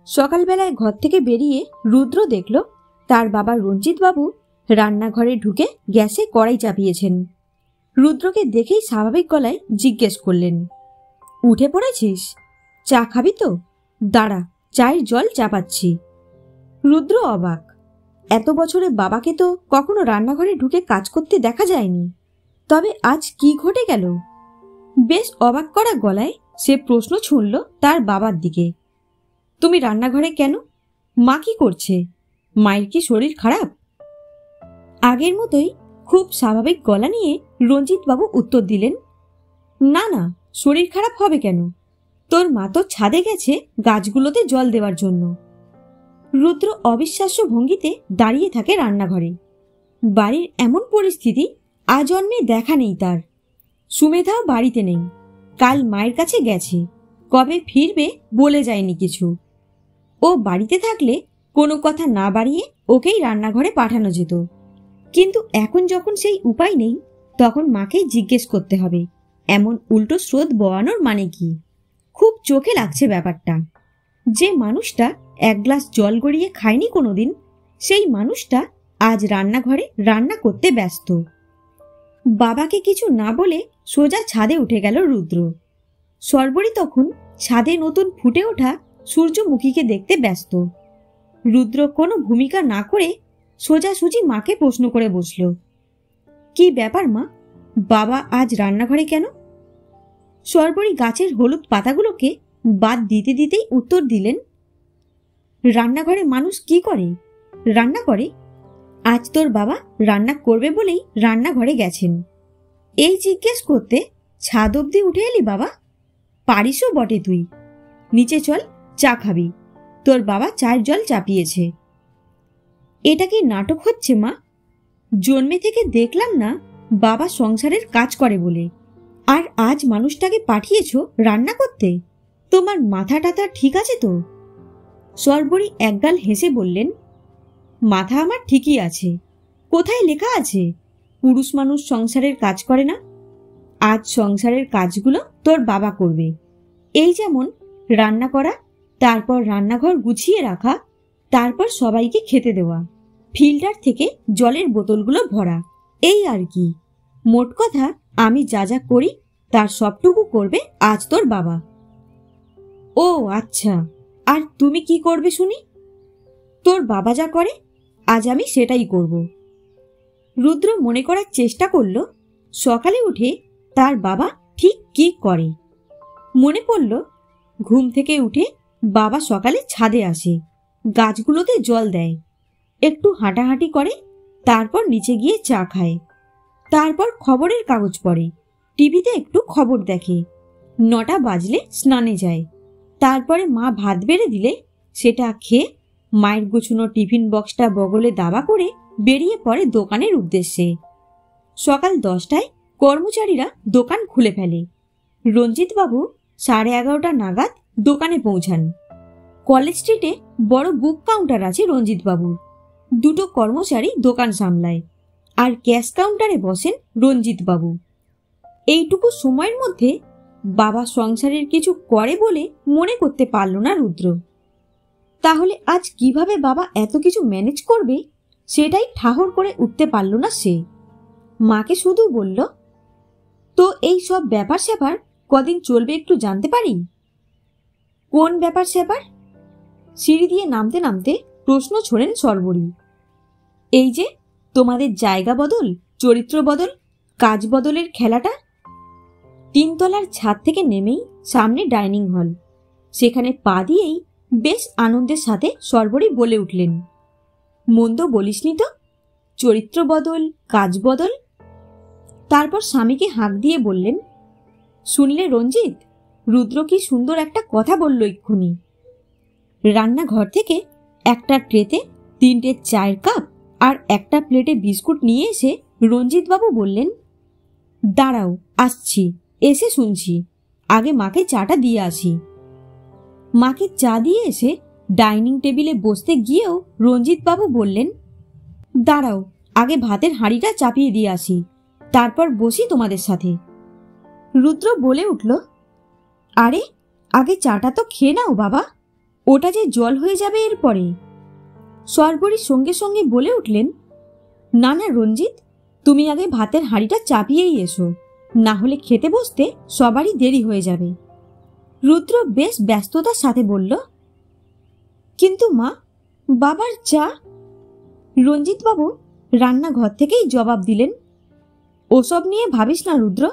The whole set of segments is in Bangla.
সকালবেলায় ঘর থেকে বেরিয়ে রুদ্র দেখল তার বাবা রঞ্জিতবাবু রান্নাঘরে ঢুকে গ্যাসে কড়াই চাপিয়েছেন। রুদ্রকে দেখেই স্বাভাবিক গলায় জিজ্ঞেস করলেন, উঠে পড়েছিস? চা খাবি তো? দাঁড়া, চায়ের জল চাপাচ্ছি। রুদ্র অবাক। এত বছরে বাবাকে তো কখনো রান্নাঘরে ঢুকে কাজ করতে দেখা যায়নি। তবে আজ কি ঘটে গেল? বেশ অবাক করা গলায় সে প্রশ্ন ছুঁড়ল তার বাবার দিকে। তুমি রান্নাঘরে কেন? মা কি করছে? মায়ের কি শরীর খারাপ? আগের মতোই খুব স্বাভাবিক গলা নিয়ে রঞ্জিতবাবু উত্তর দিলেন, না না, শরীর খারাপ হবে কেন? তোর মা তো ছাদে গেছে গাছগুলোতে জল দেওয়ার জন্য। রুদ্র অবিশ্বাস্য ভঙ্গিতে দাঁড়িয়ে থাকে রান্নাঘরে। বাড়ির এমন পরিস্থিতি আজন্মে দেখা নেই তার। সুমেধাও বাড়িতে নেই, কাল মায়ের কাছে গেছে, কবে ফিরবে বলে যায়নি কিছু। ও বাড়িতে থাকলে কোনো কথা না বাড়িয়ে ওকেই রান্নাঘরে পাঠানো যেত, কিন্তু এখন যখন সেই উপায় নেই তখন মাকেই জিজ্ঞেস করতে হবে। এমন উল্টো স্রোত বওয়ানোর মানে কি? খুব চোখে লাগছে ব্যাপারটা। যে মানুষটা এক গ্লাস জল গড়িয়ে খায়নি কোনোদিন, সেই মানুষটা আজ রান্নাঘরে রান্না করতে ব্যস্ত। বাবাকে কিছু না বলে সোজা ছাদে উঠে গেল রুদ্র। সর্বরী তখন ছাদে নতুন ফুটে ওঠা সূর্যমুখীকে দেখতে ব্যস্ত। রুদ্র কোনো ভূমিকা না করে সোজাসুজি মাকে প্রশ্ন করে বসল, কি ব্যাপার মা, বাবা আজ রান্নাঘরে কেন? সর্বরী গাছের হলুদ পাতাগুলোকে বাদ দিতে দিতেই উত্তর দিলেন, রান্নাঘরে মানুষ কি করে? রান্না করে। আজ তোর বাবা রান্না করবে বলেই রান্নাঘরে গেছেন। এই জিজ্ঞেস করতে ছাদ অবধি উঠে এলি বাবা? পারিসও বটে তুই। নিচে চল, চা খাবি, তোর বাবা চায়ের জল চাপিয়েছে। এটা কি নাটক হচ্ছে মা? জন্মে থেকে দেখলাম না বাবা সংসারের কাজ করে বলে, আর আজ মানুষটাকে পাঠিয়েছ রান্না করতে? তোমার মাথা টাথা ঠিক আছে তো? সর্বরী একগাল হেসে বললেন, মাথা আমার ঠিকই আছে। কোথায় লেখা আছে পুরুষ মানুষ সংসারের কাজ করে না? আজ সংসারের কাজগুলো তোর বাবা করবে। এই যেমন রান্না করা, তারপর রান্নাঘর গুছিয়ে রাখা, তারপর সবাইকে খেতে দেওয়া, ফিল্টার থেকে জলের বোতলগুলো ভরা, এই আর কি। মোট কথা আমি যা যা করি তার সবটুকু করবে আজ তোর বাবা। ও আচ্ছা, আর তুমি কি করবে শুনি? তোর বাবা যা করে আজ আমি সেটাই করব। রুদ্র মনে করার চেষ্টা করল সকালে উঠে তার বাবা ঠিক কি করে। মনে পড়ল ঘুম থেকে উঠে বাবা সকালে ছাদে আসে, গাছগুলোতে জল দেয়, একটু হাঁটাহাঁটি করে, তারপর নিচে গিয়ে চা খায়, তারপর খবরের কাগজ পড়ে, টিভিতে একটু খবর দেখে, 9টা বাজলে স্নানে যায়, তারপরে মা ভাত বেড়ে দিলে সেটা খেয়ে মায়ের গুছানো টিফিন বক্সটা বগলে দাবা করে বেরিয়ে পড়ে দোকানের উদ্দেশ্যে। সকাল 10টায় কর্মচারীরা দোকান খুলে ফেলে। রঞ্জিতবাবু 11:30 নাগাদ দোকানে পৌঁছান। কলেজ স্ট্রিটে বড় বুক কাউন্টার আছে রঞ্জিতবাবুর। 2টো কর্মচারী দোকান সামলায়, আর ক্যাশ কাউন্টারে বসেন রঞ্জিতবাবু। এইটুকু সময়ের মধ্যে বাবা সংসারের কিছু করে বলে মনে করতে পারল না রুদ্র। তাহলে আজ কিভাবে বাবা এত কিছু ম্যানেজ করবে সেটাই ঠাহর করে উঠতে পারল না সে। মাকে শুধু বলল, তো এই সব ব্যাপার স্যাপার কদিন চলবে একটু জানতে পারি? কোন ব্যাপার স্যাপার? সিঁড়ি দিয়ে নামতে নামতে প্রশ্ন ছোড়েন সর্বরী। এই যে তোমাদের জায়গা বদল, চরিত্র বদল, কাজ বদলের খেলাটা। 3 তলার ছাদ থেকে নেমেই সামনে ডাইনিং হল। সেখানে পা দিয়েই বেশ আনন্দের সাথে সর্বরী বলে উঠলেন, মন্দ বলিসনি তো, চরিত্র বদল, কাজ বদল। তারপর স্বামীকে হাঁক দিয়ে বললেন, শুনলে রঞ্জিত, রুদ্র কি সুন্দর একটা কথা বলল এক্ষুনি। রান্নাঘর থেকে একটা ট্রেতে 3টে চায়ের কাপ আর একটা প্লেটে বিস্কুট নিয়ে এসে রঞ্জিতবাবু বললেন, দাঁড়াও আসছি, এসে শুনছি, আগে মাকে চাটা দিয়ে আসি। মাকে চা দিয়ে এসে ডাইনিং টেবিলে বসতে গিয়েও রঞ্জিতবাবু বললেন, দাঁড়াও আগে ভাতের হাঁড়িটা চাপিয়ে দিয়ে আসি, তারপর বসি তোমাদের সাথে। রুদ্র বলে উঠল, আরে আগে চাটা তো খেয়ে নাও বাবা। ওটা যে জল হয়ে যাবে এরপরে। সর্বরী সঙ্গে সঙ্গে বলে উঠলেন, না না রঞ্জিত, তুমি আগে ভাতের হাঁড়িটা চাপিয়েই এসো, না হলে খেতে বসতে সবারই দেরি হয়ে যাবে। রুদ্র বেশ ব্যস্ততার সাথে বলল, কিন্তু মা, বাবার চা। রঞ্জিতবাবু রান্নাঘর থেকেই জবাব দিলেন, ওসব নিয়ে ভাবিস না রুদ্র,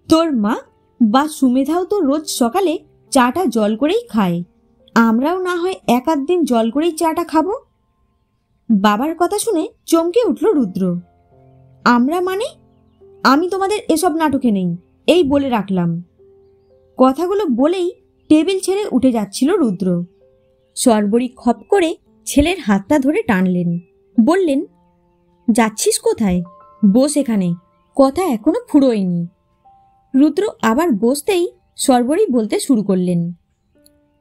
তোর মা বা সুমেধাও তো রোজ সকালে চাটা জল করেই খায়, আমরাও না হয় এক আধ দিন জল করেই চাটা খাবো। বাবার কথা শুনে চমকে উঠল রুদ্র। আমরা মানে? আমি তোমাদের এসব নাটকে নেই, এই বলে রাখলাম। কথাগুলো বলেই টেবিল ছেড়ে উঠে যাচ্ছিল রুদ্র। সর্বরী খপ করে ছেলের হাতটা ধরে টানলেন, বললেন, যাচ্ছিস কোথায়? বস এখানে, কথা এখনো ফুরোয়নি। রুদ্র আবার বসতেই সর্বরী বলতে শুরু করলেন,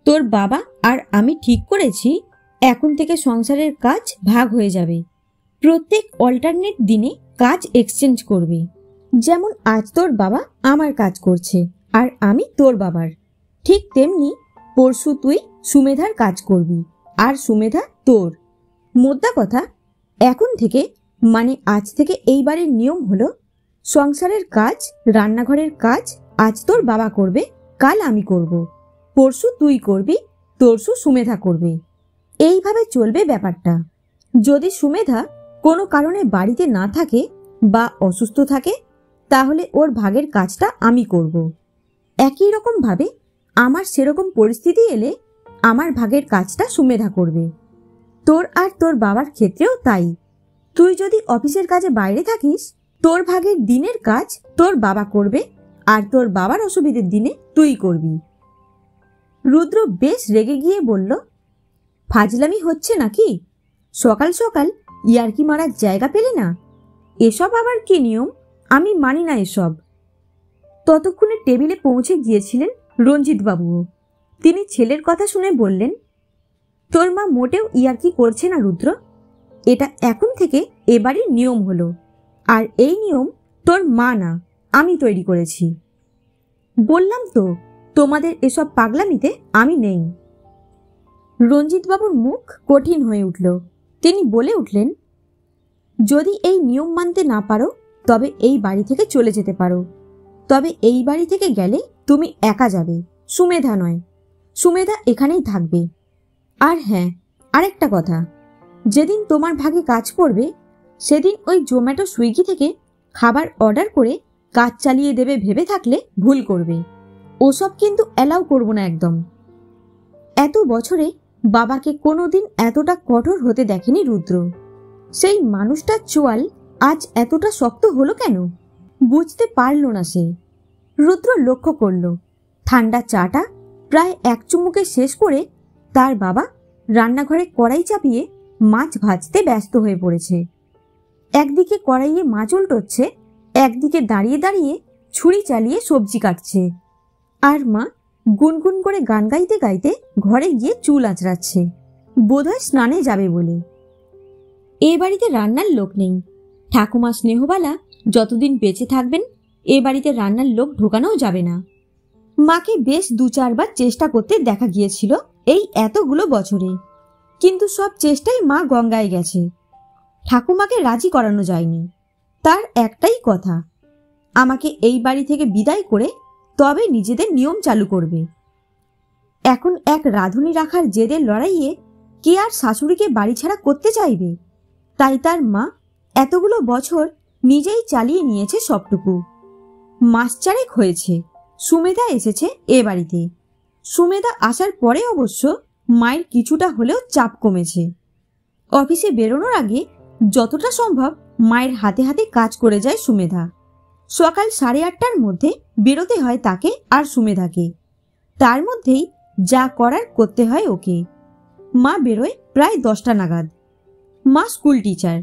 তোর বাবা আর আমি ঠিক করেছি এখন থেকে সংসারের কাজ ভাগ হয়ে যাবে। প্রত্যেক অল্টারনেট দিনে কাজ এক্সচেঞ্জ করবে। যেমন আজ তোর বাবা আমার কাজ করছে আর আমি তোর বাবার, ঠিক তেমনি পরশু তুই সুমেধার কাজ করবি আর সুমেধা তোর। মোদ্দা কথা, এখন থেকে মানে আজ থেকে এই বাড়ির নিয়ম হলো, সংসারের কাজ, রান্নাঘরের কাজ আজ তোর বাবা করবে, কাল আমি করব, পরশু তুই করবি, তরশু সুমেধা করবে। এইভাবে চলবে ব্যাপারটা। যদি সুমেধা কোনো কারণে বাড়িতে না থাকে বা অসুস্থ থাকে, তাহলে ওর ভাগের কাজটা আমি করব। একই রকমভাবে আমার সেরকম পরিস্থিতি এলে আমার ভাগের কাজটা সুমেধা করবে। তোর আর তোর বাবার ক্ষেত্রেও তাই। তুই যদি অফিসের কাজে বাইরে থাকিস, তোর ভাগের দিনের কাজ তোর বাবা করবে আর তোর বাবার অসুবিধের দিনে তুই করবি। রুদ্র বেশ রেগে গিয়ে বলল, ফাজলামি হচ্ছে নাকি? সকাল সকাল ইয়ার্কি মারার জায়গা পেলে না? এসব আবার কি নিয়ম? আমি মানি না এসব। ততক্ষণে টেবিলে পৌঁছে গিয়েছিলেন রঞ্জিতবাবুও। তিনি ছেলের কথা শুনে বললেন, তোর মা মোটেও ইয়ার্কি করছে না রুদ্র, এটা এখন থেকে এবারই নিয়ম হলো, আর এই নিয়ম তোর মা না, আমি তৈরি করেছি। বললাম তো, তোমাদের এসব পাগলামিতে আমি নেই। রঞ্জিতবাবুর মুখ কঠিন হয়ে উঠল। তিনি বলে উঠলেন, যদি এই নিয়ম মানতে না পারো তবে এই বাড়ি থেকে চলে যেতে পারো। তবে এই বাড়ি থেকে গেলে তুমি একা যাবে, সুমেধা নয়। সুমেধা এখানেই থাকবে। আর হ্যাঁ, আরেকটা কথা, যেদিন তোমার ভাগে কাজ পড়বে সেদিন ওই জোম্যাটো সুইগি থেকে খাবার অর্ডার করে কাজ চালিয়ে দেবে ভেবে থাকলে ভুল করবে। ওসব কিন্তু অ্যালাউ করব না একদম। এত বছরে বাবাকে কোনোদিন এতটা কঠোর হতে দেখেনি রুদ্র। সেই মানুষটার চোয়াল আজ এতটা শক্ত হলো কেন? বুঝতে পারল না সে। রুদ্র লক্ষ্য করল, ঠান্ডা চাটা প্রায় এক চুমুকে শেষ করে তার বাবা রান্নাঘরে কড়াই চাপিয়ে মাছ ভাজতে ব্যস্ত হয়ে পড়েছে। একদিকে কড়াইয়ে মাছ উল্টোচ্ছে, একদিকে দাঁড়িয়ে দাঁড়িয়ে ছুরি চালিয়ে সবজি কাটছে। আর মা গুনগুন করে গান গাইতে গাইতে ঘরে গিয়ে চুল আঁচড়াচ্ছে, বোধহয় স্নানে যাবে বলে। এ বাড়িতে রান্নার লোক নেই। ঠাকুমা স্নেহবালা যতদিন বেঁচে থাকবেন এ বাড়িতে রান্নার লোক ঢোকানোও যাবে না। মাকে বেশ 2-4 বার চেষ্টা করতে দেখা গিয়েছিল এই এতগুলো বছরে, কিন্তু সব চেষ্টাই মা গঙ্গায় গেছে। ঠাকুমাকে রাজি করানো যায়নি। তার একটাই কথা, আমাকে এই বাড়ি থেকে বিদায় করে তবে নিজেদের নিয়ম চালু করবে। এখন এক রাঁধুনি রাখার জেদের লড়াইয়ে কে আর শাশুড়িকে বাড়ি ছাড়া করতে চাইবে? তাই তার মা এতগুলো বছর নিজেই চালিয়ে নিয়েছে সবটুকু। মাস 4 হয়েছে সুমেধা এসেছে এ বাড়িতে। সুমেধা আসার পরে অবশ্য মায়ের কিছুটা হলেও চাপ কমেছে। অফিসে বেরোনোর আগে যতটা সম্ভব মায়ের হাতে হাতে কাজ করে যায় সুমেধা। সকাল 8:30টার মধ্যে বেরোতে হয় তাকে আর সুমেধাকে। তার মধ্যেই যা করার করতে হয় ওকে। মা বেরোয় প্রায় 10টা নাগাদ। মা স্কুল টিচার।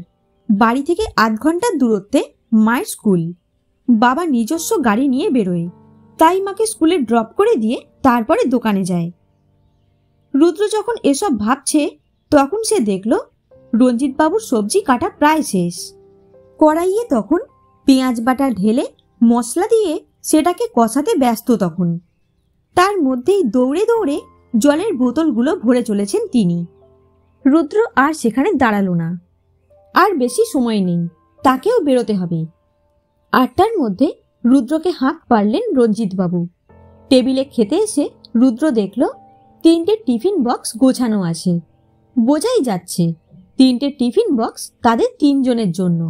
বাড়ি থেকে আধ ঘন্টার দূরত্বে মায়ের স্কুল। বাবা নিজস্ব গাড়ি নিয়ে বেরোয়, তাই মাকে স্কুলে ড্রপ করে দিয়ে তারপরে দোকানে যায়। রুদ্র যখন এসব ভাবছে তখন সে দেখল রঞ্জিতবাবুর সবজি কাটা প্রায় শেষ। কড়াইয়ে তখন পেঁয়াজ বাটা ঢেলে মশলা দিয়ে সেটাকে কষাতে ব্যস্ত। তখন তার মধ্যেই দৌড়ে দৌড়ে জলের বোতলগুলো ভরে চলেছেন তিনি। রুদ্র আর সেখানে দাঁড়ালো না। আর বেশি সময় নেই, তাকেও বেরোতে হবে। 8টার মধ্যে রুদ্রকে হাঁক পারলেন রঞ্জিতবাবু। টেবিলে খেতে এসে রুদ্র দেখল 3টে টিফিন বক্স গোছানো আছে। বোঝাই যাচ্ছে 3টে টিফিন বক্স তাদের 3 জনের জন্য।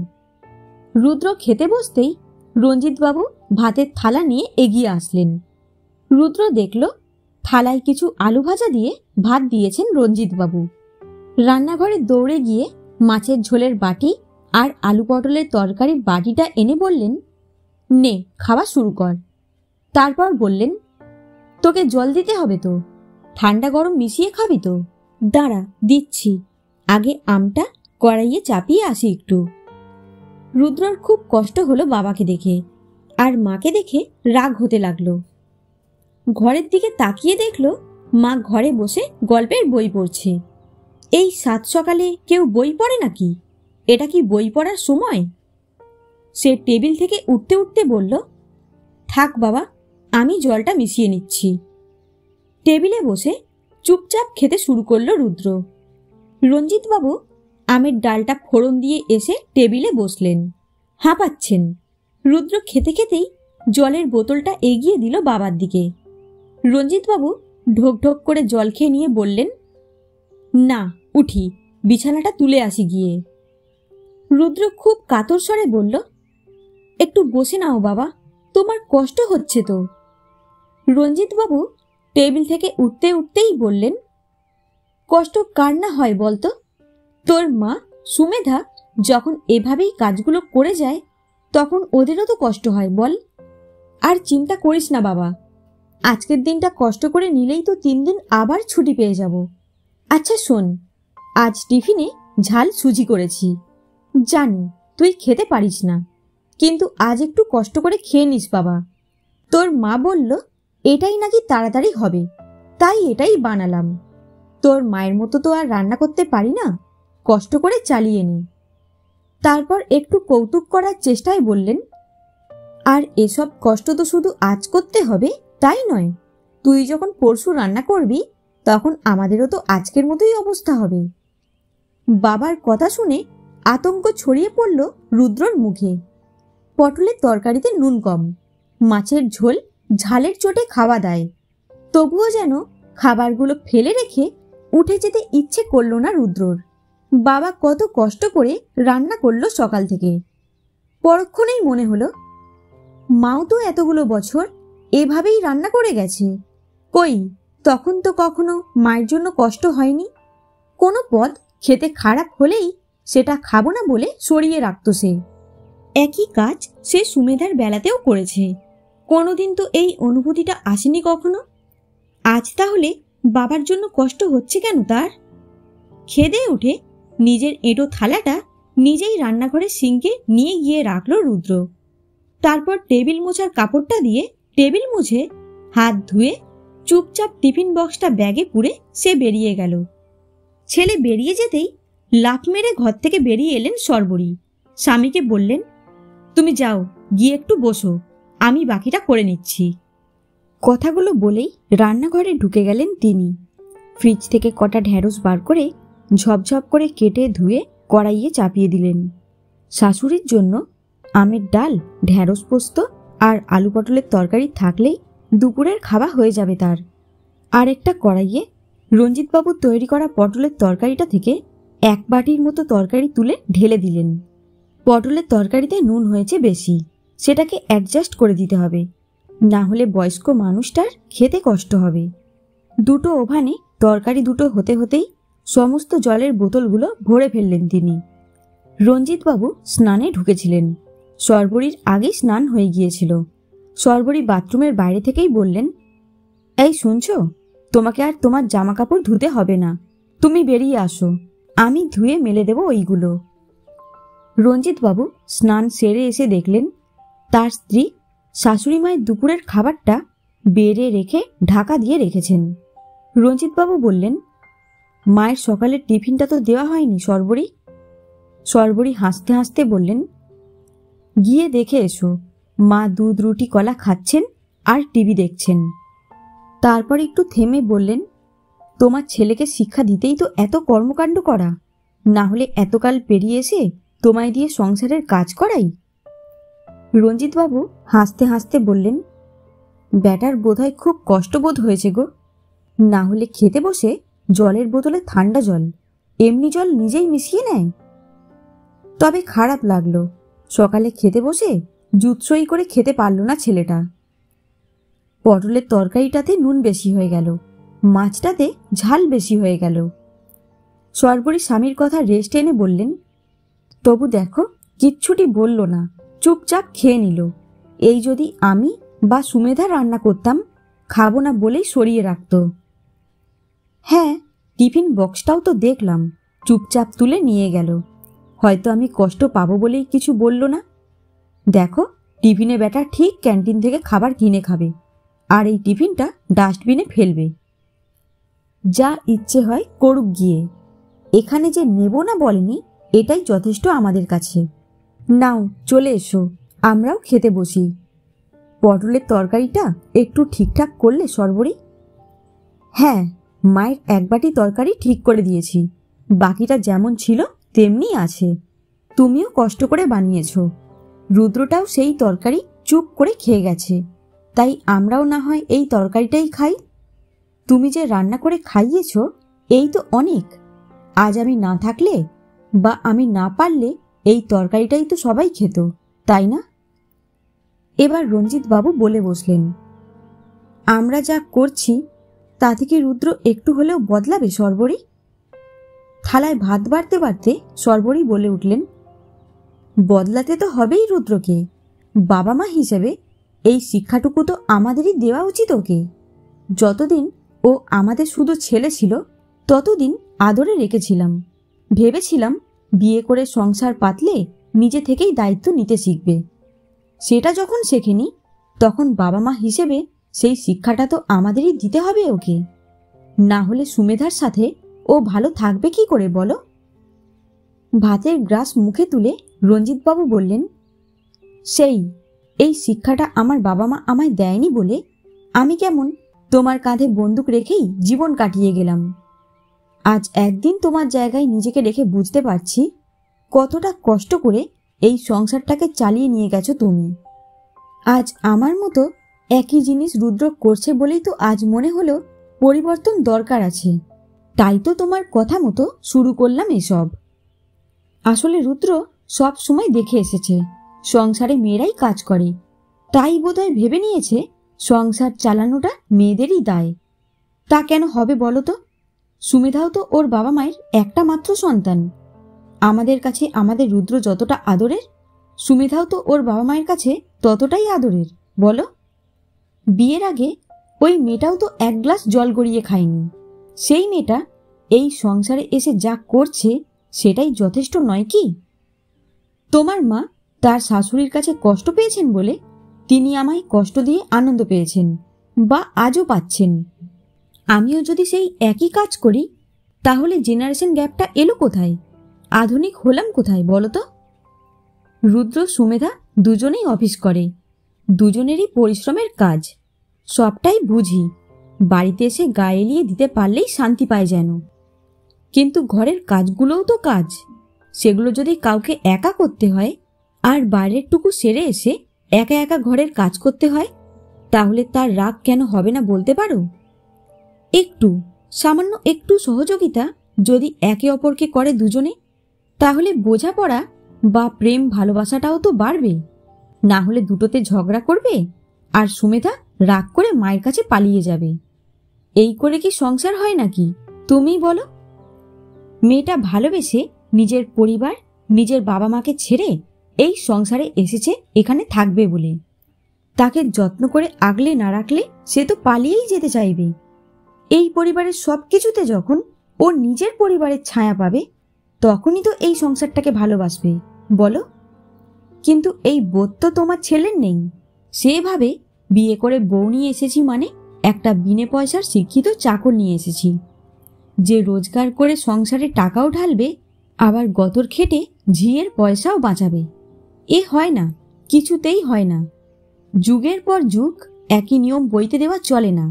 রুদ্র খেতে বসতেই রঞ্জিতবাবু ভাতের থালা নিয়ে এগিয়ে আসলেন। রুদ্র দেখল থালায় কিছু আলু ভাজা দিয়ে ভাত দিয়েছেন রঞ্জিতবাবু। রান্নাঘরে দৌড়ে গিয়ে মাছের ঝোলের বাটি আর আলু পটলের তরকারির বাটিটা এনে বললেন, নে খাওয়া শুরু কর। তারপর বললেন, তোকে জল দিতে হবে তো, ঠান্ডা গরম মিশিয়ে খাবি তো? দাঁড়া দিচ্ছি, আগে আমটা কড়াইয়ে চাপিয়ে আসি একটু। রুদ্রর খুব কষ্ট হলো বাবাকে দেখে, আর মাকে দেখে রাগ হতে লাগলো। ঘরের দিকে তাকিয়ে দেখল মা ঘরে বসে গল্পের বই পড়ছে। এই সাত সকালে কেউ বই পড়ে নাকি? এটা কি বই পড়ার সময়? সে টেবিল থেকে উঠতে উঠতে বলল, থাক বাবা, আমি জলটা মিশিয়ে নিচ্ছি। টেবিলে বসে চুপচাপ খেতে শুরু করলো রুদ্র। রঞ্জিতবাবু আমের ডালটা ফোড়ন দিয়ে এসে টেবিলে বসলেন, হাঁপাচ্ছেন। রুদ্র খেতে খেতেই জলের বোতলটা এগিয়ে দিল বাবার দিকে। রঞ্জিতবাবু ঢোক ঢোক করে জল খেয়ে নিয়ে বললেন, না উঠি, বিছানাটা তুলে আসি গিয়ে। রুদ্র খুব কাতর স্বরে বলল, একটু বসে নাও বাবা, তোমার কষ্ট হচ্ছে তো। রঞ্জিতবাবু টেবিল থেকে উঠতে উঠতেই বললেন, কষ্ট কার না হয় বলতো? তোর মা সুমেধা যখন এভাবেই কাজগুলো করে যায় তখন ওদেরও তো কষ্ট হয় বল। আর চিন্তা করিস না বাবা, আজকের দিনটা কষ্ট করে নিলেই তো 3 দিন আবার ছুটি পেয়ে যাব। আচ্ছা শোন, আজ টিফিনে ঝাল সুজি করেছি। জানি তুই খেতে পারিস না, কিন্তু আজ একটু কষ্ট করে খেয়ে নিস বাবা। তোর মা বলল এটাই নাকি তাড়াতাড়ি হবে, তাই এটাই বানালাম। তোর মায়ের মতো তো আর রান্না করতে পারি না, কষ্ট করে চালিয়ে নি। তারপর একটু কৌতুক করার চেষ্টায় বললেন, আর এসব কষ্ট তো শুধু আজ করতে হবে তাই নয়, তুই যখন পরশু রান্না করবি তখন আমাদেরও তো আজকের মতোই অবস্থা হবে। বাবার কথা শুনে আতঙ্ক ছড়িয়ে পড়ল রুদ্রর মুখে। পটলের তরকারিতে নুন কম, মাছের ঝোল ঝালের চোটে খাওয়া দায়, তবুও যেন খাবারগুলো ফেলে রেখে উঠে যেতে ইচ্ছে করল না রুদ্রর। বাবা কত কষ্ট করে রান্না করলো সকাল থেকে। পরক্ষণেই মনে হলো মাও তো এতগুলো বছর এভাবেই রান্না করে গেছে। কই, তখন তো কখনো মায়ের জন্য কষ্ট হয়নি। কোনো পদ খেতে খারাপ হলেই সেটা খাবো না বলে সরিয়ে রাখত সে। একই কাজ সে সুমেধার বেলাতেও করেছে, কোনোদিন তো এই অনুভূতিটা আসেনি কখনো। আজ তাহলে বাবার জন্য কষ্ট হচ্ছে কেন তার? খেদে উঠে নিজের এঁটো থালাটা নিজেই রান্নাঘরের সিঙ্কে নিয়ে গিয়ে রাখল রুদ্র। তারপর টেবিল মোছার কাপড়টা দিয়ে টেবিল মুছে হাত ধুয়ে চুপচাপ টিফিন বক্সটা ব্যাগে পুরে সে বেরিয়ে গেল। ছেলে বেরিয়ে যেতেই লাফ মেরে ঘর থেকে বেরিয়ে এলেন সর্বরী। স্বামীকে বললেন, তুমি যাও, গিয়ে একটু বসো, আমি বাকিটা করে নিচ্ছি। কথাগুলো বলেই রান্নাঘরে ঢুকে গেলেন তিনি। ফ্রিজ থেকে কটা ঢ্যাঁড়স বার করে ঝপঝপ করে কেটে ধুয়ে কড়াইয়ে চাপিয়ে দিলেন। শাশুড়ির জন্য আমের ডাল, ঢ্যাঁড়স পোস্ত আর আলু পটলের তরকারি থাকলেই দুপুরের খাওয়া হয়ে যাবে তার। আর একটা কড়াইয়ে রঞ্জিতবাবুর তৈরি করা পটলের তরকারিটা থেকে 1 বাটির মতো তরকারি তুলে ঢেলে দিলেন। পটলের তরকারিতে নুন হয়েছে বেশি, সেটাকে অ্যাডজাস্ট করে দিতে হবে, না হলে বয়স্ক মানুষটার খেতে কষ্ট হবে। 2টো ওভানে তরকারি দুটো হতে হতেই সমস্ত জলের বোতলগুলো ভরে ফেললেন তিনি। রঞ্জিতবাবু স্নানে ঢুকেছিলেন। সর্বরীর আগেই স্নান হয়ে গিয়েছিল। সর্বরী বাথরুমের বাইরে থেকেই বললেন, এই শুনছো, তোমাকে আর তোমার জামা কাপড় ধুতে হবে না, তুমি বেরিয়ে আসো, আমি ধুয়ে মেলে দেব ওইগুলো। রঞ্জিতবাবু স্নান সেরে এসে দেখলেন তার স্ত্রী শাশুড়ি মায়ের দুপুরের খাবারটা বেড়ে রেখে ঢাকা দিয়ে রেখেছেন। রঞ্জিতবাবু বললেন, মায়ের সকালের টিফিনটা তো দেওয়া হয়নি সর্বরী। সর্বরী হাসতে হাসতে বললেন, গিয়ে দেখে এসো, মা দুধ রুটি কলা খাচ্ছেন আর টিভি দেখছেন। তারপর একটু থেমে বললেন, তোমার ছেলেকে শিক্ষা দিতেই তো এত কর্মকাণ্ড করা, না হলে এতকাল পেরিয়ে এসে তোমায় দিয়ে সংসারের কাজ করাই। রঞ্জিতবাবু হাসতে হাসতে বললেন, ব্যাটার বোধহয় খুব কষ্টবোধ হয়েছে গো, না হলে খেতে বসে জলের বোতলে ঠান্ডা জল, এমনি জল নিজেই মিশিয়ে নেয়। তবে খারাপ লাগলো, সকালে খেতে বসে জুৎসই করে খেতে পারল না ছেলেটা। পটলের তরকারিটাতে নুন বেশি হয়ে গেল, মাছটাতে ঝাল বেশি হয়ে গেল। সর্বরী স্বামীর কথা রেস্ট এনে বললেন, তবু দেখো কিচ্ছুটি বলল না, চুপচাপ খেয়ে নিল। এই যদি আমি বা সুমেধা রান্না করতাম, খাবো না বলেই সরিয়ে রাখত। হ্যাঁ, টিফিন বক্সটাও তো দেখলাম, চুপচাপ তুলে নিয়ে গেল। হয়তো আমি কষ্ট পাবো বলেই কিছু বলল না। দেখো, টিফিনে ব্যাটা ঠিক ক্যান্টিন থেকে খাবার কিনে খাবে, আর এই টিফিনটা ডাস্টবিনে ফেলবে। যা ইচ্ছে হয় করুক গিয়ে, এখানে যে নেব না বলেনি, এটাই যথেষ্ট আমাদের কাছে। নাও চলে এসো, আমরাও খেতে বসি। পটলের তরকারিটা একটু ঠিকঠাক করলে সর্বরী? হ্যাঁ, মায়ের এক বাটি তরকারি ঠিক করে দিয়েছি, বাকিটা যেমন ছিল তেমনি আছে। তুমিও কষ্ট করে বানিয়েছ। রুদ্রটাও সেই তরকারি চুপ করে খেয়ে গেছে, তাই আমরাও না হয় এই তরকারিটাই খাই। তুমি যে রান্না করে খাইয়েছ এই তো অনেক। আজ আমি না থাকলে বা আমি না পারলে এই তরকারিটাই তো সবাই খেত, তাই না? এবার রঞ্জিতবাবু বলে বসলেন, আমরা যা করছি তা থেকে রুদ্র একটু হলেও বদলাবে সর্বরী? থালায় ভাত বাড়তে বাড়তে সর্বরী বলে উঠলেন, বদলাতে তো হবেই রুদ্রকে। বাবা মা হিসেবে এই শিক্ষাটুকু তো আমাদেরই দেওয়া উচিত ওকে। যতদিন ও আমাদের শুধু ছেলে ছিল ততদিন আদরে রেখেছিলাম, ভেবেছিলাম বিয়ে করে সংসার পাতলে নিজে থেকেই দায়িত্ব নিতে শিখবে। সেটা যখন শেখেনি, তখন বাবা মা হিসেবে সেই শিক্ষাটা তো আমাদেরই দিতে হবে ওকে। না হলে সুমেধার সাথে ও ভালো থাকবে কি করে বলো? ভাতের গ্রাস মুখে তুলে রঞ্জিতবাবু বললেন, এই শিক্ষাটা আমার বাবা মা আমায় দেয়নি বলে আমি কেমন তোমার কাঁধে বন্দুক রেখেই জীবন কাটিয়ে গেলাম। আজ একদিন তোমার জায়গায় নিজেকে রেখে বুঝতে পারছি কতটা কষ্ট করে এই সংসারটাকে চালিয়ে নিয়ে গেছো তুমি। আজ আমার মতো একই জিনিস রুদ্র করছে বলেই তো আজ মনে হলো পরিবর্তন দরকার আছে, তাই তো তোমার কথা মতো শুরু করলাম এসব। আসলে রুদ্র সব সময় দেখে এসেছে সংসারে মেয়েরাই কাজ করে, তাই বোধহয় ভেবে নিয়েছে সংসার চালানোটা মেয়েদেরই দায়। তা কেন হবে বলো তো? সুমেধাও তো ওর বাবা মায়ের একটা মাত্র সন্তান। আমাদের কাছে আমাদের রুদ্র যতটা আদরের, সুমেধাও তো ওর বাবা মায়ের কাছে ততটাই আদরের, বলো? বিয়ের আগে ওই মেয়েটাও তো এক গ্লাস জল গড়িয়ে খায়নি। সেই মেয়েটা এই সংসারে এসে যা করছে সেটাই যথেষ্ট নয় কি? তোমার মা তার শাশুড়ির কাছে কষ্ট পেয়েছেন বলে তিনি আমায় কষ্ট দিয়ে আনন্দ পেয়েছেন, বা আজও পাচ্ছেন। আমিও যদি সেই একই কাজ করি তাহলে জেনারেশন গ্যাপটা এলো কোথায়? আধুনিক হলাম কোথায় বলো তো? রুদ্র সুমেধা দুজনেই অফিস করে, দুজনেরই পরিশ্রমের কাজ, সবটাই বুঝি। বাড়িতে এসে গায়ে এলিয়ে দিতে পারলেই শান্তি পায় যেন। কিন্তু ঘরের কাজগুলোও তো কাজ, সেগুলো যদি কাউকে একা করতে হয় আর বাইরের টুকু সেরে এসে একা একা ঘরের কাজ করতে হয়, তাহলে তার রাগ কেন হবে না বলতে পারো? একটু, সামান্য একটু সহযোগিতা যদি একে অপরকে করে দুজনে, তাহলে বোঝাপড়া বা প্রেম ভালোবাসাটাও তো বাড়বে। না হলে দুটোতে ঝগড়া করবে আর সুমেধা রাগ করে মায়ের কাছে পালিয়ে যাবে। এই করে কি সংসার হয় নাকি তুমি বলো? মেয়েটা ভালোবেসে নিজের পরিবার, নিজের বাবা মাকে ছেড়ে এই সংসারে এসেছে এখানে থাকবে বলে। তাকে যত্ন করে আগলে না রাখলে সে তো পালিয়েই যেতে চাইবে। এই পরিবারের সব কিছুতে যখন ও নিজের পরিবারের ছায়া পাবে, তখনই তো এই সংসারটাকে ভালোবাসবে, বলো? কিন্তু এই বোধ তো তোমার ছেলের নেই। সেভাবে বিয়ে করে বউ নিয়ে এসেছি মানে একটা বিনে পয়সার শিক্ষিত চাকর নিয়ে এসেছি, যে রোজগার করে সংসারে টাকাও ঢালবে, আবার গতর খেটে ঝিয়ের পয়সাও বাঁচাবে। এ হয় না, কিছুতেই হয় না। যুগের পর যুগ একই নিয়ম বইতে দেওয়া চলে না।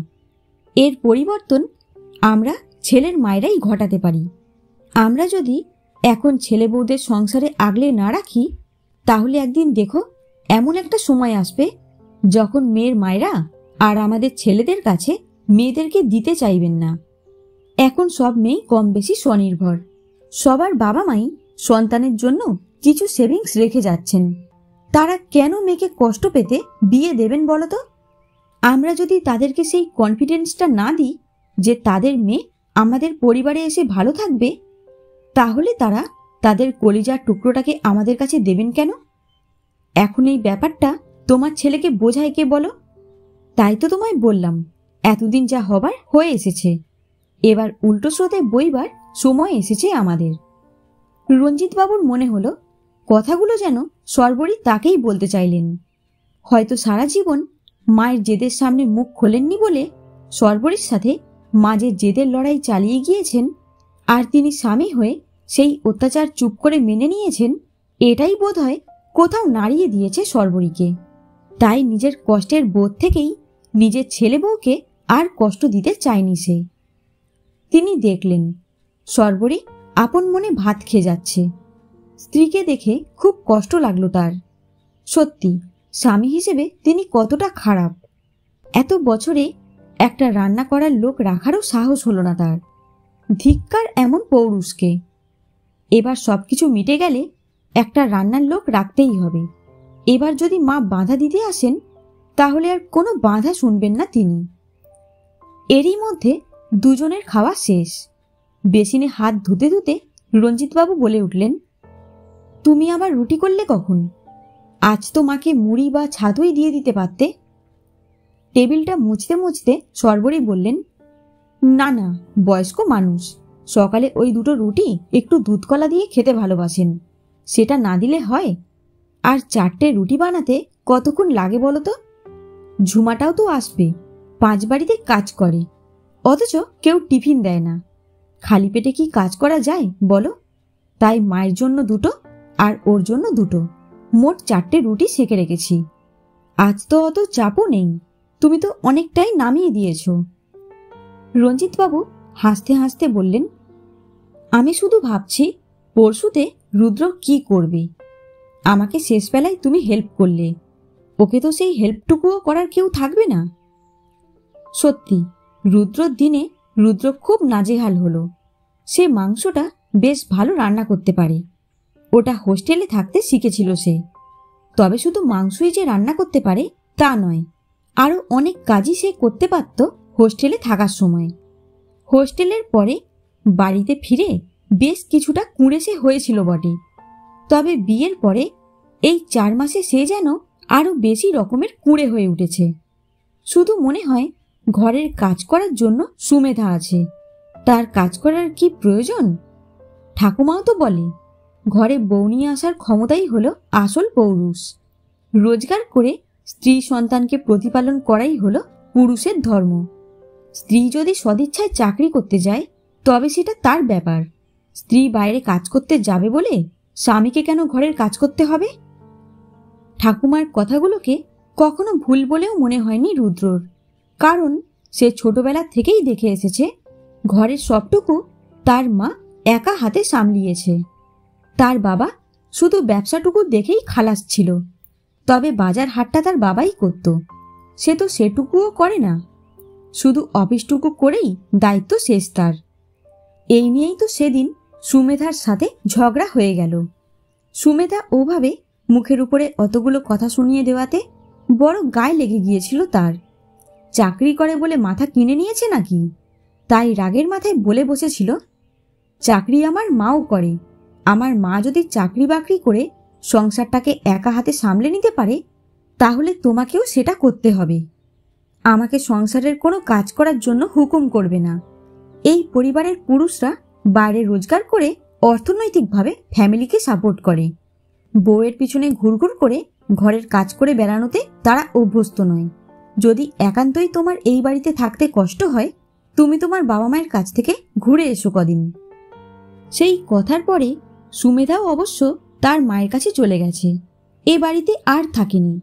এর পরিবর্তন আমরা ছেলের মায়েরাই ঘটাতে পারি। আমরা যদি এখন ছেলে বউদের সংসারে আগলে না রাখি, তাহলে একদিন দেখো এমন একটা সময় আসবে যখন মেয়ের মায়েরা আর আমাদের ছেলেদের কাছে মেয়েদেরকে দিতে চাইবেন না। এখন সব মেয়ে কম বেশি স্বনির্ভর। সবার বাবা মাই সন্তানের জন্য কিছু সেভিংস রেখে যাচ্ছেন। তারা কেন মেয়েকে কষ্ট পেতে বিয়ে দেবেন বলো তো? আমরা যদি তাদেরকে সেই কনফিডেন্সটা না দিই যে তাদের মেয়ে আমাদের পরিবারে এসে ভালো থাকবে, তাহলে তারা তাদের কলিজার টুকরোটাকে আমাদের কাছে দেবেন কেন? এখন এই ব্যাপারটা তোমার ছেলেকে বোঝায় কে বলো? তাই তো তোমায় বললাম, এতদিন যা হবার হয়ে এসেছে, এবার উল্টো স্রোতে বইবার সময় এসেছে আমাদের। রঞ্জিতবাবুর মনে হলো কথাগুলো যেন সর্বরী তাকেই বলতে চাইলেন। হয়তো সারা জীবন মায়ের জেদের সামনে মুখ খোলেননি বলে সর্বরীর সাথে মাঝে জেদের লড়াই চালিয়ে গিয়েছেন, আর তিনি স্বামী হয়ে সেই অত্যাচার চুপ করে মেনে নিয়েছেন। এটাই বোধহয় কোথাও নাড়িয়ে দিয়েছে সর্বরীকে। তাই নিজের কষ্টের বোধ থেকেই নিজের ছেলে বউকে আর কষ্ট দিতে চায়নি সে। তিনি দেখলেন সর্বরী আপন মনে ভাত খেয়ে যাচ্ছে। স্ত্রীকে দেখে খুব কষ্ট লাগলো তার। সত্যি স্বামী হিসেবে তিনি কতটা খারাপ। এত বছরে একটা রান্না করার লোক রাখারও সাহস হলো না তার। ধিক্কার এমন পৌরুষকে। এবার সবকিছু মিটে গেলে একটা রান্নার লোক রাখতেই হবে। এবার যদি মা বাধা দিতে আসেন, তাহলে আর কোনো বাধা শুনবেন না তিনি। এরই মধ্যে দুজনের খাওয়া শেষ। বেসিনে হাত ধুতে ধুতে রঞ্জিতবাবু বলে উঠলেন, তুমি আবার রুটি করলে কখন? আজ তো মাকে মুড়ি বা ছাতুই দিয়ে দিতে পারতে। টেবিলটা মুছতে মুছতে সর্বরী বললেন, না না, বয়স্ক মানুষ সকালে ওই দুটো রুটি একটু দুধ কলা দিয়ে খেতে ভালোবাসেন, সেটা না দিলে হয়? আর 4টে রুটি বানাতে কতক্ষণ লাগে বলো তো? ঝুমাটাও তো আসবে, 5 বাড়িতে কাজ করে, অথচ কেউ টিফিন দেয় না। খালি পেটে কি কাজ করা যায় বলো? তাই মায়ের জন্য দুটো আর ওর জন্য দুটো, মোট 4টে রুটি সেঁকে রেখেছি। আজ তো অত চাপও নেই, তুমি তো অনেকটাই নামিয়ে দিয়েছ। রঞ্জিতবাবু হাসতে হাসতে বললেন, আমি শুধু ভাবছি পরশুতে রুদ্র কি করবে। আমাকে শেষবেলায় তুমি হেল্প করলে, ওকে তো সেই হেল্পটুকুও করার কেউ থাকবে না। সত্যি রুদ্রর দিনে রুদ্র খুব নাজেহাল হলো। সে মাংসটা বেশ ভালো রান্না করতে পারে, ওটা হোস্টেলে থাকতে শিখেছিল সে। তবে শুধু মাংসই যে রান্না করতে পারে তা নয়, আরও অনেক কাজই সে করতে পারত হোস্টেলে থাকার সময়। হোস্টেলের পরে বাড়িতে ফিরে বেশ কিছুটা কুঁড়েসে হয়েছিল বটে, তবে বিয়ের পরে এই 4 মাসে সে যেন আরও বেশি রকমের কুঁড়ে হয়ে উঠেছে। শুধু মনে হয় ঘরের কাজ করার জন্য সুমেধা আছে, তার কাজ করার কি প্রয়োজন? ঠাকুমাও তো বলে, ঘরে বউ নিয়ে আসার ক্ষমতাই হলো আসল পৌরুষ। রোজগার করে স্ত্রী সন্তানকে প্রতিপালন করাই হলো পুরুষের ধর্ম। স্ত্রী যদি সদিচ্ছায় চাকরি করতে যায় তবে সেটা তার ব্যাপার। স্ত্রী বাইরে কাজ করতে যাবে বলে স্বামীকে কেন ঘরের কাজ করতে হবে? ঠাকুমার কথাগুলোকে কখনো ভুল বলেও মনে হয়নি রুদ্রর, কারণ সে ছোটবেলা থেকেই দেখে এসেছে ঘরের সবটুকু তার মা একা হাতে সামলিয়েছে। তার বাবা শুধু ব্যবসাটুকু দেখেই খালাস ছিল, তবে বাজার হাটটা তার বাবাই করত। সে তো সেটুকুও করে না, শুধু অফিসটুকু করেই দায়িত্ব শেষ তার। এই নিয়েই তো সেদিন সুমেধার সাথে ঝগড়া হয়ে গেল। সুমেধা ওভাবে মুখের উপরে অতগুলো কথা শুনিয়ে দেওয়াতে বড় গায়ে লেগে গিয়েছিল তার। চাকরি করে বলে মাথা কিনে নিয়েছে নাকি? তাই রাগের মাথায় বলে বসেছিল, চাকরি আমার মাও করে, আমার মা যদি চাকরি বাকরি করে সংসারটাকে একা হাতে সামলে নিতে পারে, তাহলে তোমাকেও সেটা করতে হবে। আমাকে সংসারের কোনো কাজ করার জন্য হুকুম করবে না। এই পরিবারের পুরুষরা বাইরে রোজগার করে অর্থনৈতিকভাবে ফ্যামিলিকে সাপোর্ট করে। বউয়ের পিছনে ঘুরঘুর করে ঘরের কাজ করে বেড়ানোতে তারা অভ্যস্ত নয়। যদি একান্তই তোমার এই বাড়িতে থাকতে কষ্ট হয়, তুমি তোমার বাবা মায়ের কাছ থেকে ঘুরে এসো কদিন। সেই কথার পরে সুমেধাও অবশ্য তার মায়ের কাছে চলে গেছে, এ বাড়িতে আর থাকেনি।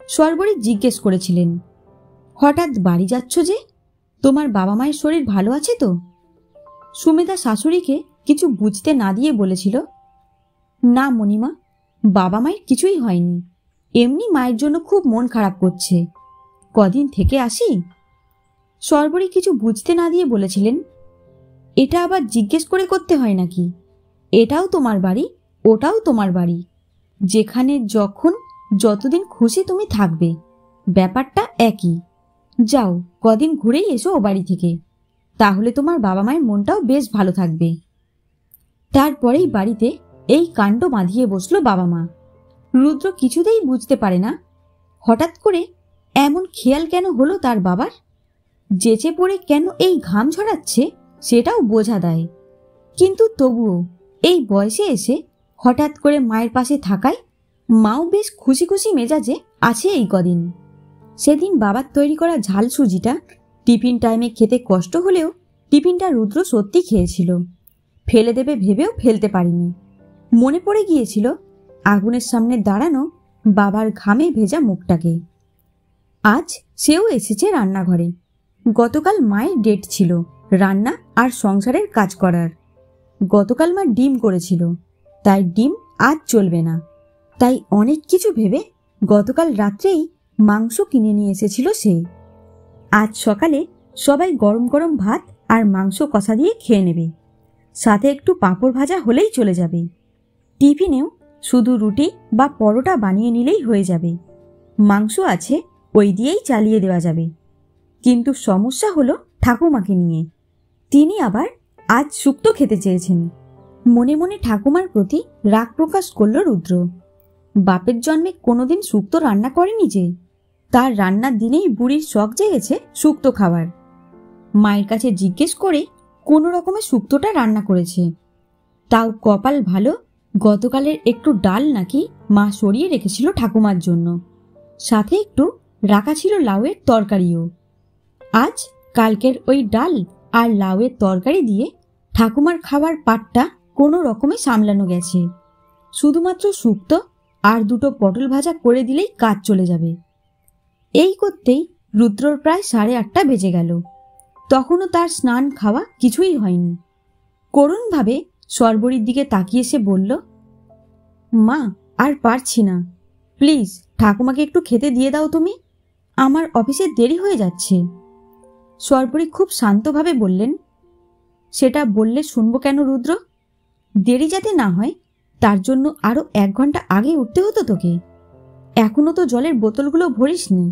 সর্বরী জিজ্ঞেস করেছিলেন, হঠাৎ বাড়ি যাচ্ছ যে? তোমার বাবা মায়ের শরীর ভালো আছে তো? সুমেধা শাশুড়িকে কিছু বুঝতে না দিয়ে বলেছিল, না মণিমা, বাবা মায়ের কিছুই হয়নি, এমনি মায়ের জন্য খুব মন খারাপ করছে, কদিন থেকে আসি। সর্বরী কিছু বুঝতে না দিয়ে বলেছিলেন, এটা আবার জিজ্ঞেস করে করতে হয় নাকি? এটাও তোমার বাড়ি, ওটাও তোমার বাড়ি, যেখানে যখন যতদিন খুশি তুমি থাকবে, ব্যাপারটা একই। যাও, কদিন ঘুরেই এসো ও বাড়ি থেকে, তাহলে তোমার বাবা মায়ের মনটাও বেশ ভালো থাকবে। তারপরেই বাড়িতে এই কাণ্ড বাঁধিয়ে বসলো বাবা মা। রুদ্র কিছুতেই বুঝতে পারে না হঠাৎ করে এমন খেয়াল কেন হলো তার বাবার। যেচে পড়ে কেন এই ঘাম ঝরাচ্ছে সেটাও বোঝা দেয়, কিন্তু তবুও এই বয়সে এসে হঠাৎ করে মায়ের পাশে থাকায় মাও বেশ খুশি খুশি মেজাজে আছে এই কদিন। সেদিন বাবার তৈরি করা ঝাল সুজিটা টিফিন টাইমে খেতে কষ্ট হলেও টিফিনটা রুদ্র সত্যি খেয়েছিল, ফেলে দেবে ভেবেও ফেলতে পারিনি। মনে পড়ে গিয়েছিল আগুনের সামনে দাঁড়ানো বাবার ঘামে ভেজা মুখটাকে। আজ সেও এসেছে রান্নাঘরে। গতকাল মায়ের ডেট ছিল রান্না আর সংসারের কাজ করার। গতকাল মা ডিম করেছিল, তাই ডিম আজ চলবে না। তাই অনেক কিছু ভেবে গতকাল রাত্রেই মাংস কিনে নিয়ে এসেছিল সে। আজ সকালে সবাই গরম গরম ভাত আর মাংস কষা দিয়ে খেয়ে নেবে, সাথে একটু পাঁপড় ভাজা হলেই চলে যাবে। টিফিনেও শুধু রুটি বা পরোটা বানিয়ে নিলেই হয়ে যাবে। মাংস আছে, ওই দিয়েই চালিয়ে দেওয়া যাবে। কিন্তু সমস্যা হলো ঠাকুমাকে নিয়ে। তিনি আবার আজ শুক্তো খেতে চেয়েছেন। মনে মনে ঠাকুমার প্রতি রাগ প্রকাশ করল রুদ্র। বাপের জন্মে কোনোদিন শুক্তো রান্না করেনি যে, তার রান্নার দিনেই বুড়ির শখ জেগেছে শুক্তো খাবার। মায়ের কাছে জিজ্ঞেস করে কোনো রকমের শুক্তোটা রান্না করেছে। তাও কপাল ভালো, গতকালের একটু ডাল নাকি মা সরিয়ে রেখেছিল ঠাকুমার জন্য, সাথে একটু রাখা ছিল লাউয়ের তরকারিও। আজ কালকের ওই ডাল আর লাউয়ের তরকারি দিয়ে ঠাকুমার খাবার পাটটা কোনো রকমে সামলানো গেছে। শুধুমাত্র শুক্তো আর দুটো পটল ভাজা করে দিলেই কাজ চলে যাবে। এই করতেই রুদ্রর প্রায় 8:30 বেজে গেল। তখনও তার স্নান খাওয়া কিছুই হয়নি। করুণভাবে সর্বরীর দিকে তাকিয়ে সে বলল, মা, আর পারছি না, প্লিজ ঠাকুমাকে একটু খেতে দিয়ে দাও তুমি, আমার অফিসে দেরি হয়ে যাচ্ছে। সর্বরী খুব শান্তভাবে বললেন, সেটা বললে শুনবো কেন রুদ্র? দেরি যাতে না হয় তার জন্য আরো 1 ঘন্টা আগে উঠতে হতো তোকে। এখনো তো জলের বোতলগুলো ভরিসনি,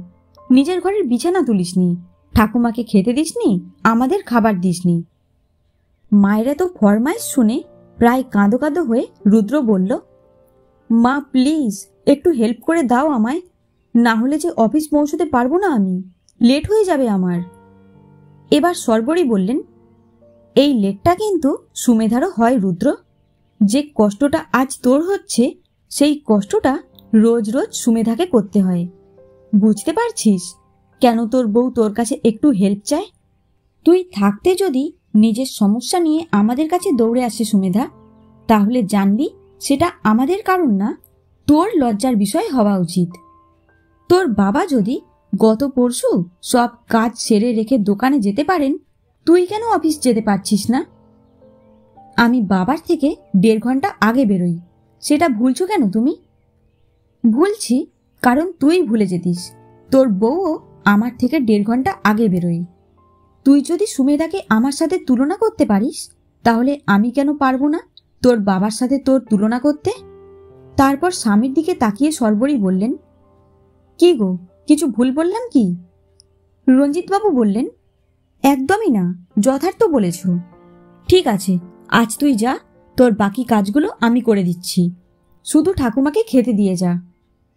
নিজের ঘরের বিছানা তুলিসনি, ঠাকুমাকে খেতে দিসনি, আমাদের খাবার দিসনি। মায়েরা তো ফরমাইশ শুনে প্রায় কাঁদো কাঁদো হয়ে রুদ্র বলল, মা প্লিজ একটু হেল্প করে দাও আমায়, না হলে যে অফিস পৌঁছতে পারবো না, আমি লেট হয়ে যাবে আমার। এবার সর্বরী বললেন, এই লেটটা কিন্তু সুমেধারও হয় রুদ্র। যে কষ্টটা আজ তোর হচ্ছে সেই কষ্টটা রোজ রোজ সুমেধাকে করতে হয়। বুঝতে পারছিস কেন তোর বউ তোর কাছে একটু হেল্প চায়? তুই থাকতে যদি নিজের সমস্যা নিয়ে আমাদের কাছে দৌড়ে আসে সুমেধা, তাহলে জানবি সেটা আমাদের কারণ না, তোর লজ্জার বিষয় হওয়া উচিত। তোর বাবা যদি গত পরশু সব কাজ সেরে রেখে দোকানে যেতে পারেন, তুই কেন অফিস যেতে পারছিস না? আমি বাবার থেকে 1.5 ঘন্টা আগে বেরোই, সেটা ভুলছো কেন তুমি? ভুলছি কারণ তুই ভুলে যেতিস তোর বউও আমার থেকে 1.5 ঘন্টা আগে বেরোই। তুই যদি সুমেধাকে আমার সাথে তুলনা করতে পারিস, তাহলে আমি কেন পারবো না তোর বাবার সাথে তোর তুলনা করতে? তারপর স্বামীর দিকে তাকিয়ে সর্বরী বললেন, কি গো, কিছু ভুল বললাম কি? রঞ্জিতবাবু বললেন, একদমই না, যথার্থ বলেছ। ঠিক আছে, আজ তুই যা, তোর বাকি কাজগুলো আমি করে দিচ্ছি, শুধু ঠাকুমাকে খেতে দিয়ে যা,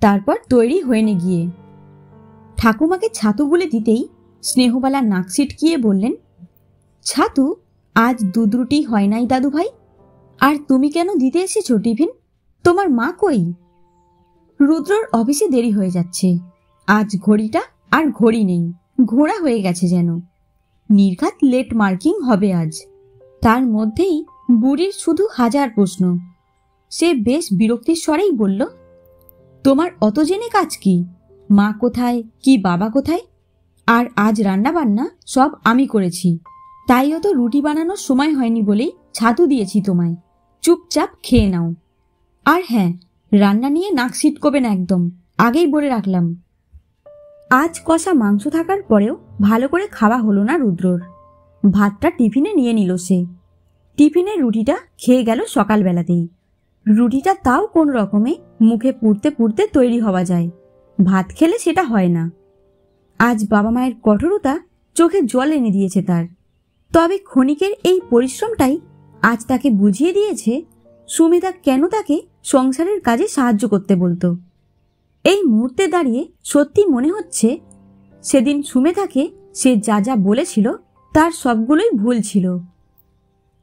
তারপর তৈরি হয়ে নে গিয়ে। ঠাকুমাকে ছাতু বলে দিতেই স্নেহবালা নাক সিটকিয়ে বললেন, ছাতু? আজ দুধ রুটি হয় নাই দাদু ভাই, আর তুমি কেন দিতে এসেছো টিফিন? তোমার মা কই? রুদ্রর অফিসে দেরি হয়ে যাচ্ছে, আজ ঘড়িটা আর ঘড়ি নেই, ঘোড়া হয়ে গেছে যেন। নির্ঘাত লেট মার্কিং হবে আজ। তার মধ্যেই বুড়ির শুধু হাজার প্রশ্ন। সে বেশ বিরক্তির স্বরেই বলল, তোমার অত জেনে কাজ কি? মা কোথায়, কি বাবা কোথায়? আর আজ রান্না বান্না সব আমি করেছি, তাই অত রুটি বানানোর সময় হয়নি বলেই ছাতু দিয়েছি তোমায়, চুপচাপ খেয়ে নাও। আর হ্যাঁ, রান্না নিয়ে নাক সিটকোবে না একদম, আগেই বলে রাখলাম। আজ কষা মাংস থাকার পরেও ভালো করে খাওয়া হলো না রুদ্রর। ভাতটা টিফিনে নিয়ে নিল সে। টিফিনের রুটিটা খেয়ে গেল সকালবেলাতেই। রুটিটা তাও কোন রকমে মুখে পুড়তে পুড়তে তৈরি হওয়া যায়, ভাত খেলে সেটা হয় না। আজ বাবা মায়ের কঠোরতা চোখে জল এনে দিয়েছে তার। তবে ক্ষণিকের এই পরিশ্রমটাই আজ তাকে বুঝিয়ে দিয়েছে সুমিতা কেন তাকে সংসারের কাজে সাহায্য করতে বলতো। এই মুহূর্তে দাঁড়িয়ে সত্যি মনে হচ্ছে সেদিন সুমিতাকে সে যা যা বলেছিল তার সবগুলোই ভুল ছিল।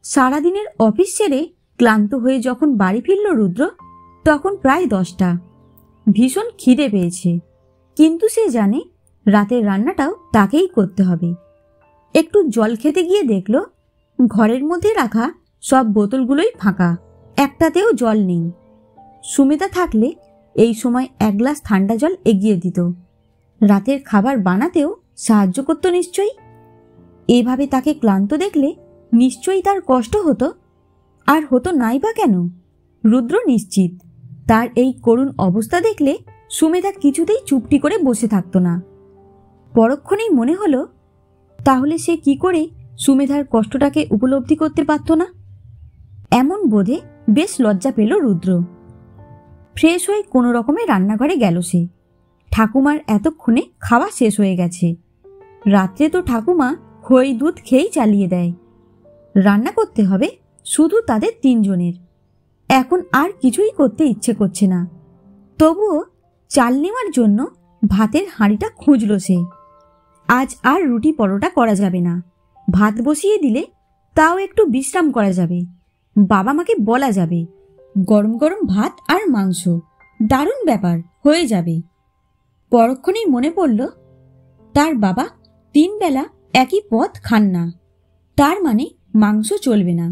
সারাদিনের অফিস সেরে ক্লান্ত হয়ে যখন বাড়ি ফিরল রুদ্র, তখন প্রায় 10টা। ভীষণ খিদে পেয়েছে, কিন্তু সে জানে রাতের রান্নাটাও তাকেই করতে হবে। একটু জল খেতে গিয়ে দেখল ঘরের মধ্যে রাখা সব বোতলগুলোই ফাঁকা, একটাতেও জল নেই। সুমিতা থাকলে এই সময় 1 গ্লাস ঠান্ডা জল এগিয়ে দিত, রাতের খাবার বানাতেও সাহায্য করত নিশ্চয়ই। এভাবে তাকে ক্লান্ত দেখলে নিশ্চয়ই তার কষ্ট হতো, আর হতো নাই বা কেন? রুদ্র নিশ্চিত তার এই করুণ অবস্থা দেখলে সুমিতা কিছুতেই চুপটি করে বসে থাকতো না। পরক্ষণেই মনে হলো তাহলে সে কি করে সুমিতার কষ্টটাকে উপলব্ধি করতে পারত না। এমন বোধে বেশ লজ্জা পেল রুদ্র। ফ্রেশ হয়ে কোনো রকমে রান্নাঘরে গেল সে। ঠাকুমার এতক্ষণে খাওয়া শেষ হয়ে গেছে। রাত্রে তো ঠাকুমা খই দুধ খেয়েই চালিয়ে দেয়। রান্না করতে হবে শুধু তাদের 3 জনের। এখন আর কিছুই করতে ইচ্ছে করছে না। তবুও চাল নেওয়ার জন্য ভাতের হাঁড়িটা খুঁজল সে। আজ আর রুটি পরোটা করা যাবে না। ভাত বসিয়ে দিলে তাও একটু বিশ্রাম করা যাবে, বাবা মাকে বলা যাবে। গরম গরম ভাত আর মাংস, দারুণ ব্যাপার হয়ে যাবে। পরক্ষণেই মনে পড়ল তার বাবা 3 বেলা একই পদ খান না, তার মানে মাংস চলবে না,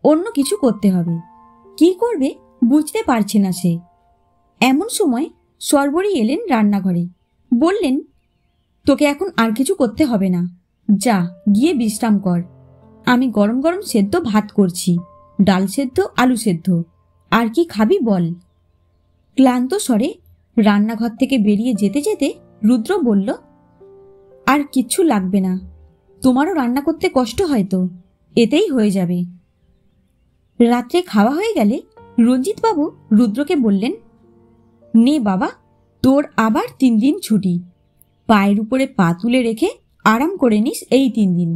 অন্য কিছু করতে হবে। কি করবে বুঝতে পারছে না সে। এমন সময় সর্বরী এলেন রান্নাঘরে। বললেন, তোকে এখন আর কিছু করতে হবে না, যা গিয়ে বিশ্রাম কর। আমি গরম গরম সেদ্ধ ভাত করছি, ডাল সেদ্ধ, আলু সেদ্ধ, আর কি খাবি বল। ক্লান্ত স্বরে রান্নাঘর থেকে বেরিয়ে যেতে যেতে রুদ্র বলল, আর কিচ্ছু লাগবে না, তোমারও রান্না করতে কষ্ট হয়তো, এতেই হয়ে যাবে। রাত্রে খাওয়া হয়ে গেলে রঞ্জিতবাবু রুদ্রকে বললেন, নে বাবা, তোর আবার 3 দিন ছুটি। পায়ের উপরে পা তুলে রেখে আরাম করে নিস এই 3 দিন।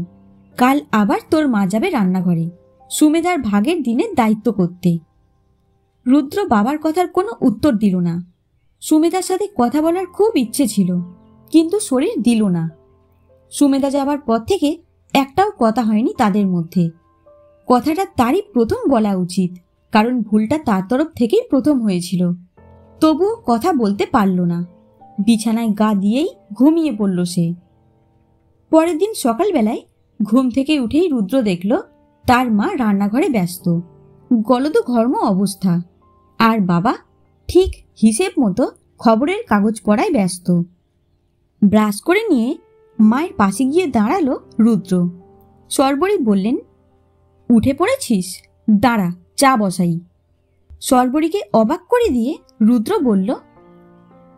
কাল আবার তোর মা যাবে রান্নাঘরে সুমেধার ভাগের দিনের দায়িত্ব করতে। রুদ্র বাবার কথার কোনো উত্তর দিল না। সুমেধার সাথে কথা বলার খুব ইচ্ছে ছিল, কিন্তু শরীর দিল না। সুমেধা যাবার পর থেকে একটাও কথা হয়নি তাদের মধ্যে। কথাটা তারই প্রথম বলা উচিত, কারণ ভুলটা তার তরফ থেকেই প্রথম হয়েছিল। তবুও কথা বলতে পারল না। বিছানায় গা দিয়েই ঘুমিয়ে পড়ল সে। পরের দিন সকালবেলায় ঘুম থেকে উঠেই রুদ্র দেখল তার মা রান্নাঘরে ব্যস্ত, গলদঘর্ম অবস্থা, আর বাবা ঠিক হিসেব মতো খবরের কাগজ পড়ায় ব্যস্ত। ব্রাশ করে নিয়ে মায়ের পাশে গিয়ে দাঁড়ালো রুদ্র। সর্বরী বললেন, উঠে পড়েছিস, দাঁড়া চা বসাই। সর্বরীকে অবাক করে দিয়ে রুদ্র বলল,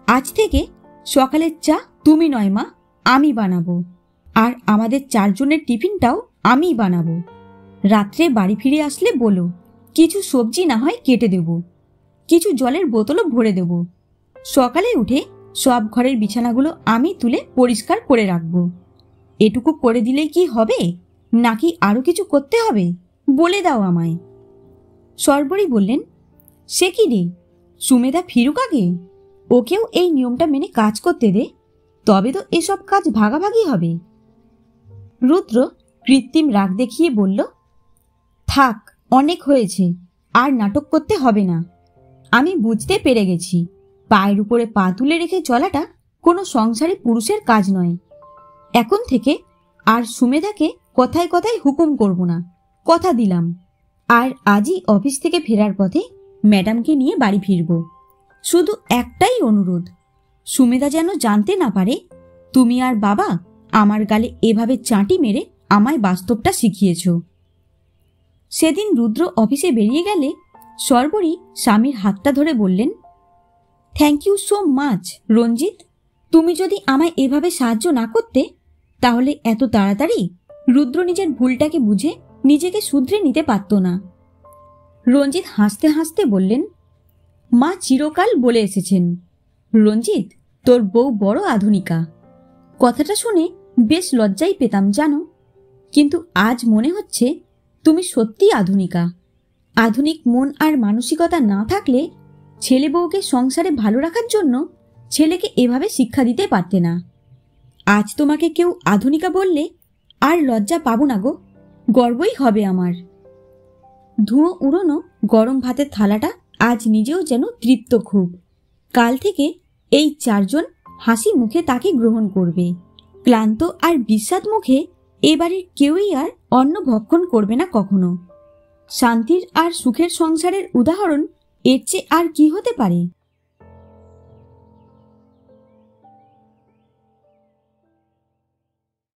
আজ থেকে সকালের চা তুমি নয় মা, আমি বানাবো, আর আমাদের 4 জনের টিফিনটাও আমিই বানাবো। রাত্রে বাড়ি ফিরে আসলে বলো, কিছু সবজি না হয় কেটে দেব, কিছু জলের বোতলও ভরে দেব। সকালে উঠে সব ঘরের বিছানাগুলো আমি তুলে পরিষ্কার করে রাখবো। এটুকু করে দিলেই কি হবে, নাকি আরো কিছু করতে হবে বলে দাও আমায়। সর্বরী বললেন, সে কি রে, সুমেধা ফিরুক আগে, ওকেও এই নিয়মটা মেনে কাজ করতে দে, তবে তো এসব কাজ ভাগাভাগি হবে। রুদ্র কৃত্রিম রাগ দেখিয়ে বলল, থাক, অনেক হয়েছে, আর নাটক করতে হবে না। আমি বুঝতে পেরে গেছি পায়ের উপরে পা তুলে রেখে চলাটা কোনো সংসারী পুরুষের কাজ নয়। এখন থেকে আর সুমেধাকে কথায় কথায় হুকুম করব না, কথা দিলাম। আর আজই অফিস থেকে ফেরার পথে ম্যাডামকে নিয়ে বাড়ি ফিরব। শুধু একটাই অনুরোধ, সুমেধা যেন জানতে না পারে তুমি আর বাবা আমার গালে এভাবে চাঁটি মেরে আমায় বাস্তবটা শিখিয়েছ। সেদিন রুদ্র অফিসে বেরিয়ে গেলে সর্বরী স্বামীর হাতটা ধরে বললেন, থ্যাংক ইউ সো মাচ রঞ্জিত। তুমি যদি আমায় এভাবে সাহায্য না করতে তাহলে এত তাড়াতাড়ি রুদ্র নিজের ভুলটাকে বুঝে নিজেকে শুধরে নিতে পারত না। রঞ্জিত হাসতে হাসতে বললেন, মা চিরকাল বলে এসেছেন, রঞ্জিত তোর বউ বড় আধুনিকা। কথাটা শুনে বেশ লজ্জাই পেতাম জানো, কিন্তু আজ মনে হচ্ছে তুমি সত্যিই আধুনিকা। আধুনিক মন আর মানসিকতা না থাকলে ছেলে বউকে সংসারে ভালো রাখার জন্য ছেলেকে এভাবে শিক্ষা দিতে পারতে না। আজ তোমাকে কেউ আধুনিকা বললে আর লজ্জা পাবো না গো, গর্বই হবে আমার। ধুঁয়ো উড়োনো গরম ভাতের থালাটা আজ নিজেও যেন তৃপ্ত খুব। কাল থেকে এই চারজন হাসি মুখে তাকে গ্রহণ করবে। ক্লান্ত আর বিস্বাদ মুখে এবারের কেউই আর অন্ন ভক্ষণ করবে না কখনো। শান্তির আর সুখের সংসারের উদাহরণ এর চেয়ে আর কি হতে পারে।